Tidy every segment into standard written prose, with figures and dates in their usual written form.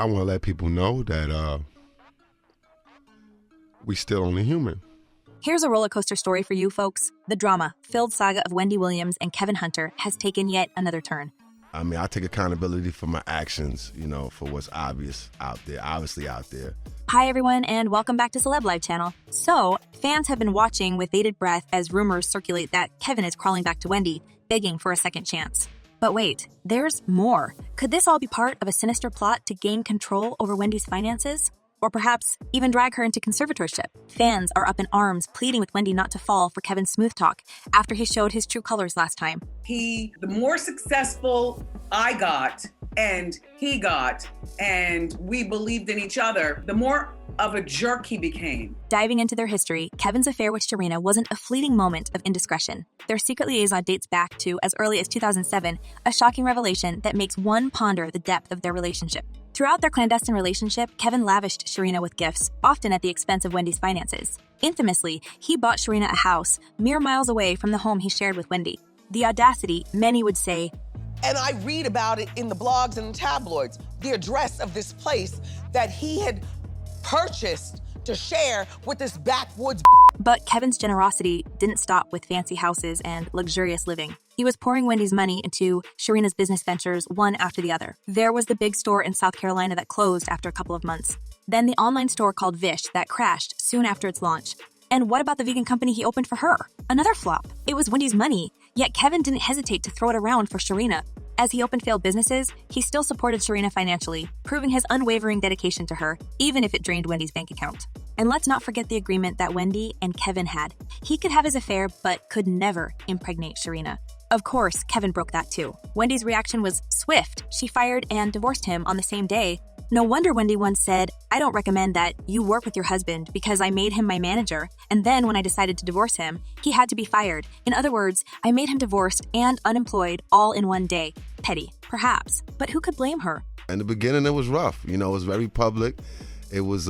I want to let people know that we still only human. Here's a roller coaster story for you folks. The drama-filled saga of Wendy Williams and Kevin Hunter has taken yet another turn. I mean, I take accountability for my actions, for what's obviously out there. Hi everyone, and welcome back to Celeb Live channel. So, fans have been watching with bated breath as rumors circulate that Kevin is crawling back to Wendy, begging for a second chance. But wait, there's more. Could this all be part of a sinister plot to gain control over Wendy's finances? Or perhaps even drag her into conservatorship? Fans are up in arms pleading with Wendy not to fall for Kevin's smooth talk after he showed his true colors last time. The more successful I got and he got, and we believed in each other, the more of a jerk he became. Diving into their history, Kevin's affair with Sharina wasn't a fleeting moment of indiscretion. Their secret liaison dates back to as early as 2007, a shocking revelation that makes one ponder the depth of their relationship. Throughout their clandestine relationship, Kevin lavished Sharina with gifts, often at the expense of Wendy's finances. Infamously, he bought Sharina a house mere miles away from the home he shared with Wendy. The audacity, many would say, and I read about it in the blogs and the tabloids, the address of this place that he had purchased to share with this backwoods. But Kevin's generosity didn't stop with fancy houses and luxurious living. He was pouring Wendy's money into Sharina's business ventures one after the other. There was the big store in South Carolina that closed after a couple of months. Then the online store called Vish that crashed soon after its launch. And what about the vegan company he opened for her? Another flop. It was Wendy's money, yet Kevin didn't hesitate to throw it around for Sharina. As he opened failed businesses, he still supported Sharina financially, proving his unwavering dedication to her, even if it drained Wendy's bank account. And let's not forget the agreement that Wendy and Kevin had. He could have his affair, but could never impregnate Sharina. Of course, Kevin broke that too. Wendy's reaction was swift. She fired and divorced him on the same day. No wonder Wendy once said, "I don't recommend that you work with your husband because I made him my manager, and then when I decided to divorce him, he had to be fired. In other words, I made him divorced and unemployed all in one day." Petty, perhaps, but who could blame her? In the beginning, it was rough. It was very public. It was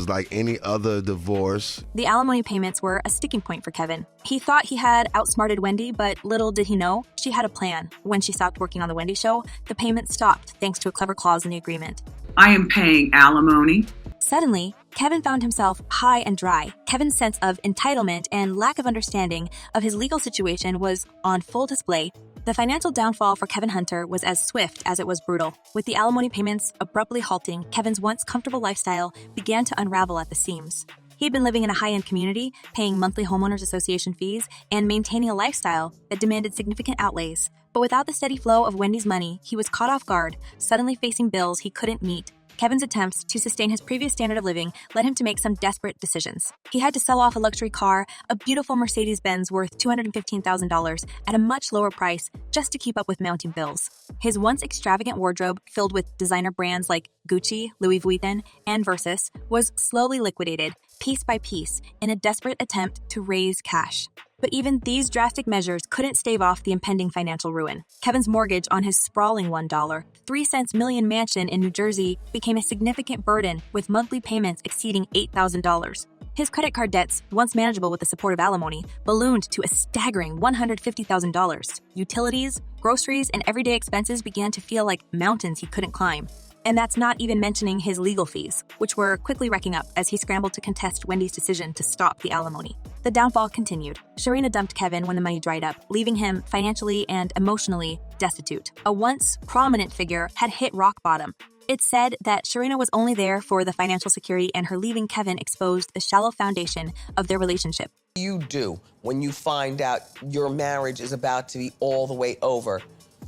like any other divorce. The alimony payments were a sticking point for Kevin. He thought he had outsmarted Wendy, but little did he know, she had a plan. When she stopped working on The Wendy Show, the payments stopped thanks to a clever clause in the agreement. I am paying alimony. Suddenly, Kevin found himself high and dry. Kevin's sense of entitlement and lack of understanding of his legal situation was on full display. The financial downfall for Kevin Hunter was as swift as it was brutal. With the alimony payments abruptly halting, Kevin's once comfortable lifestyle began to unravel at the seams. He'd been living in a high-end community, paying monthly homeowners association fees, and maintaining a lifestyle that demanded significant outlays. But without the steady flow of Wendy's money, he was caught off guard, suddenly facing bills he couldn't meet. Kevin's attempts to sustain his previous standard of living led him to make some desperate decisions. He had to sell off a luxury car, a beautiful Mercedes-Benz worth $215,000 at a much lower price, just to keep up with mounting bills. His once extravagant wardrobe, filled with designer brands like Gucci, Louis Vuitton, and Versus, was slowly liquidated, piece by piece, in a desperate attempt to raise cash. But even these drastic measures couldn't stave off the impending financial ruin. Kevin's mortgage on his sprawling $1.03 million mansion in New Jersey became a significant burden, with monthly payments exceeding $8,000. His credit card debts, once manageable with the support of alimony, ballooned to a staggering $150,000. Utilities, groceries, and everyday expenses began to feel like mountains he couldn't climb. And that's not even mentioning his legal fees, which were quickly racking up as he scrambled to contest Wendy's decision to stop the alimony. The downfall continued. Sharina dumped Kevin when the money dried up, leaving him financially and emotionally destitute. A once prominent figure had hit rock bottom. It's said that Sharina was only there for the financial security, and her leaving Kevin exposed the shallow foundation of their relationship. You do when you find out your marriage is about to be all the way over.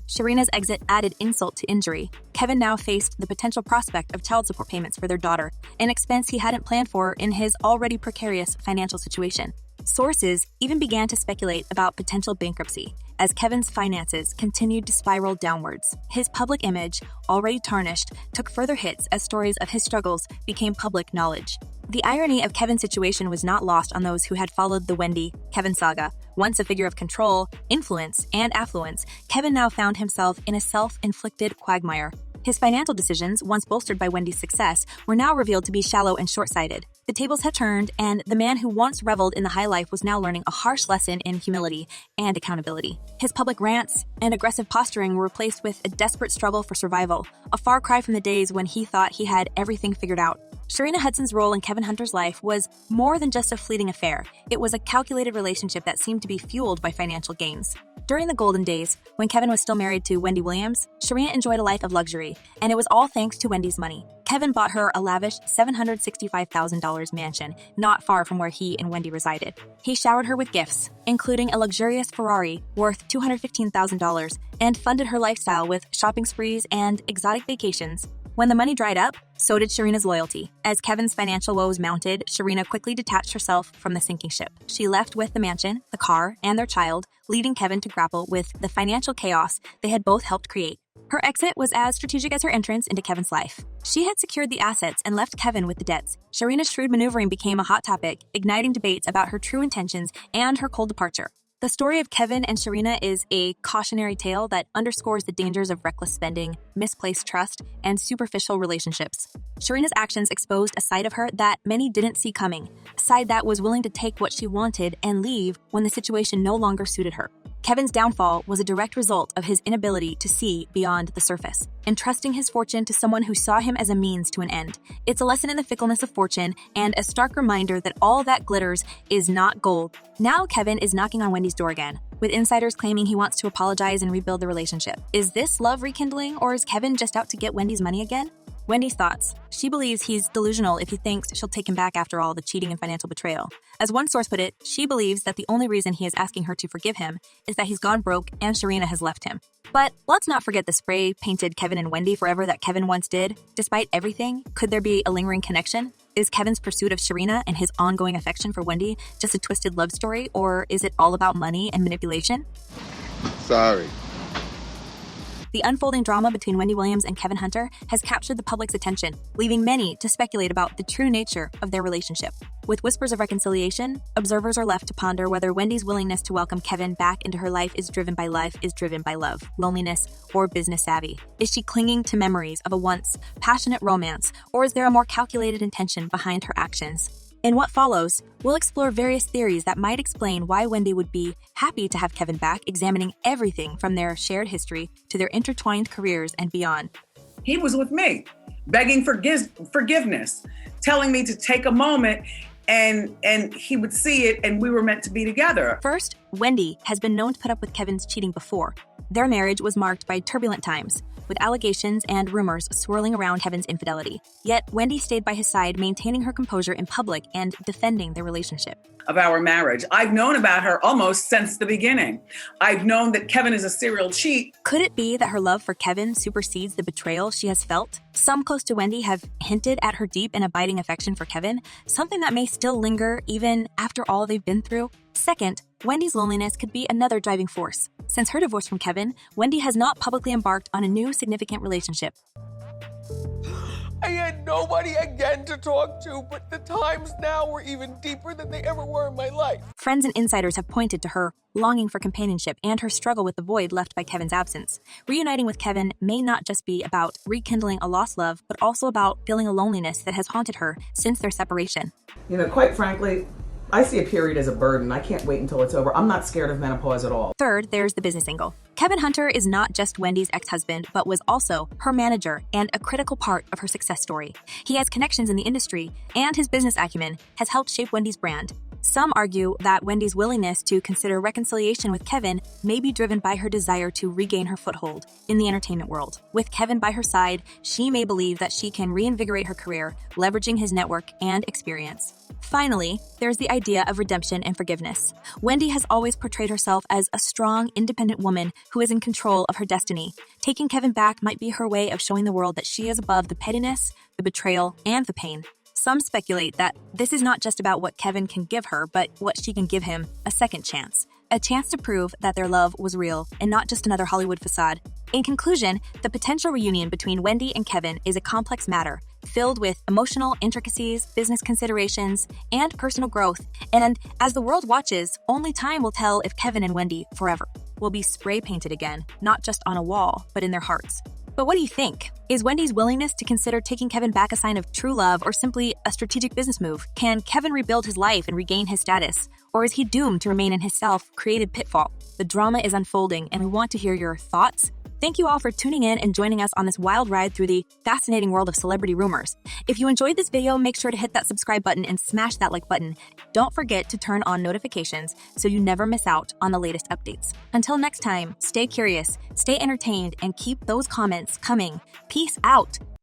Sharina's exit added insult to injury. Kevin now faced the potential prospect of child support payments for their daughter, an expense he hadn't planned for in his already precarious financial situation. Sources even began to speculate about potential bankruptcy as Kevin's finances continued to spiral downwards. His public image, already tarnished, took further hits as stories of his struggles became public knowledge. The irony of Kevin's situation was not lost on those who had followed the Wendy-Kevin saga. Once a figure of control, influence, and affluence, Kevin now found himself in a self-inflicted quagmire. His financial decisions, once bolstered by Wendy's success, were now revealed to be shallow and short-sighted. The tables had turned, and the man who once reveled in the high life was now learning a harsh lesson in humility and accountability. His public rants and aggressive posturing were replaced with a desperate struggle for survival, a far cry from the days when he thought he had everything figured out. Sharina Hudson's role in Kevin Hunter's life was more than just a fleeting affair. It was a calculated relationship that seemed to be fueled by financial gains. During the golden days, when Kevin was still married to Wendy Williams, Sharina enjoyed a life of luxury, and it was all thanks to Wendy's money. Kevin bought her a lavish $765,000 mansion not far from where he and Wendy resided. He showered her with gifts, including a luxurious Ferrari worth $215,000, and funded her lifestyle with shopping sprees and exotic vacations. When the money dried up, so did Serena's loyalty. As Kevin's financial woes mounted, Sharina quickly detached herself from the sinking ship. She left with the mansion, the car, and their child, leading Kevin to grapple with the financial chaos they had both helped create. Her exit was as strategic as her entrance into Kevin's life. She had secured the assets and left Kevin with the debts. Sharina's shrewd maneuvering became a hot topic, igniting debates about her true intentions and her cold departure. The story of Kevin and Sharina is a cautionary tale that underscores the dangers of reckless spending, misplaced trust, and superficial relationships. Sharina's actions exposed a side of her that many didn't see coming, a side that was willing to take what she wanted and leave when the situation no longer suited her. Kevin's downfall was a direct result of his inability to see beyond the surface, entrusting his fortune to someone who saw him as a means to an end. It's a lesson in the fickleness of fortune and a stark reminder that all that glitters is not gold. Now Kevin is knocking on Wendy's door again, with insiders claiming he wants to apologize and rebuild the relationship. Is this love rekindling, or is Kevin just out to get Wendy's money again? Wendy's thoughts. She believes he's delusional if he thinks she'll take him back after all the cheating and financial betrayal. As one source put it, she believes that the only reason he is asking her to forgive him is that he's gone broke and Sharina has left him. But let's not forget the spray-painted Kevin and Wendy forever that Kevin once did. Despite everything, could there be a lingering connection? Is Kevin's pursuit of Sharina and his ongoing affection for Wendy just a twisted love story, or is it all about money and manipulation? Sorry. The unfolding drama between Wendy Williams and Kevin Hunter has captured the public's attention, leaving many to speculate about the true nature of their relationship. With whispers of reconciliation, observers are left to ponder whether Wendy's willingness to welcome Kevin back into her life is driven by love, loneliness, or business savvy. Is she clinging to memories of a once passionate romance, or is there a more calculated intention behind her actions? In what follows, we'll explore various theories that might explain why Wendy would be happy to have Kevin back, examining everything from their shared history to their intertwined careers and beyond. He was with me, begging forgiveness, telling me to take a moment, and he would see it, and we were meant to be together. First, Wendy has been known to put up with Kevin's cheating before. Their marriage was marked by turbulent times, with allegations and rumors swirling around Kevin's infidelity. Yet, Wendy stayed by his side, maintaining her composure in public and defending their relationship. Of our marriage, I've known about her almost since the beginning. I've known that Kevin is a serial cheat. Could it be that her love for Kevin supersedes the betrayal she has felt? Some close to Wendy have hinted at her deep and abiding affection for Kevin, something that may still linger even after all they've been through. Second, Wendy's loneliness could be another driving force. Since her divorce from Kevin, Wendy has not publicly embarked on a new significant relationship. I had nobody again to talk to, but the times now were even deeper than they ever were in my life. Friends and insiders have pointed to her longing for companionship and her struggle with the void left by Kevin's absence. Reuniting with Kevin may not just be about rekindling a lost love, but also about feeling a loneliness that has haunted her since their separation. You know, quite frankly, I see a period as a burden. I can't wait until it's over. I'm not scared of menopause at all. Third, there's the business angle. Kevin Hunter is not just Wendy's ex-husband, but was also her manager and a critical part of her success story. He has connections in the industry, and his business acumen has helped shape Wendy's brand. Some argue that Wendy's willingness to consider reconciliation with Kevin may be driven by her desire to regain her foothold in the entertainment world. With Kevin by her side, she may believe that she can reinvigorate her career, leveraging his network and experience. Finally, there's the idea of redemption and forgiveness. Wendy has always portrayed herself as a strong, independent woman who is in control of her destiny. Taking Kevin back might be her way of showing the world that she is above the pettiness, the betrayal, and the pain. Some speculate that this is not just about what Kevin can give her, but what she can give him, a second chance. A chance to prove that their love was real and not just another Hollywood facade. In conclusion, the potential reunion between Wendy and Kevin is a complex matter, filled with emotional intricacies, business considerations, and personal growth. And as the world watches, only time will tell if Kevin and Wendy forever will be spray painted again, not just on a wall, but in their hearts. But what do you think? Is Wendy's willingness to consider taking Kevin back a sign of true love or simply a strategic business move? Can Kevin rebuild his life and regain his status? Or is he doomed to remain in his self-created pitfall? The drama is unfolding, and we want to hear your thoughts. Thank you all for tuning in and joining us on this wild ride through the fascinating world of celebrity rumors. If you enjoyed this video, make sure to hit that subscribe button and smash that like button. Don't forget to turn on notifications so you never miss out on the latest updates. Until next time, stay curious, stay entertained, and keep those comments coming. Peace out.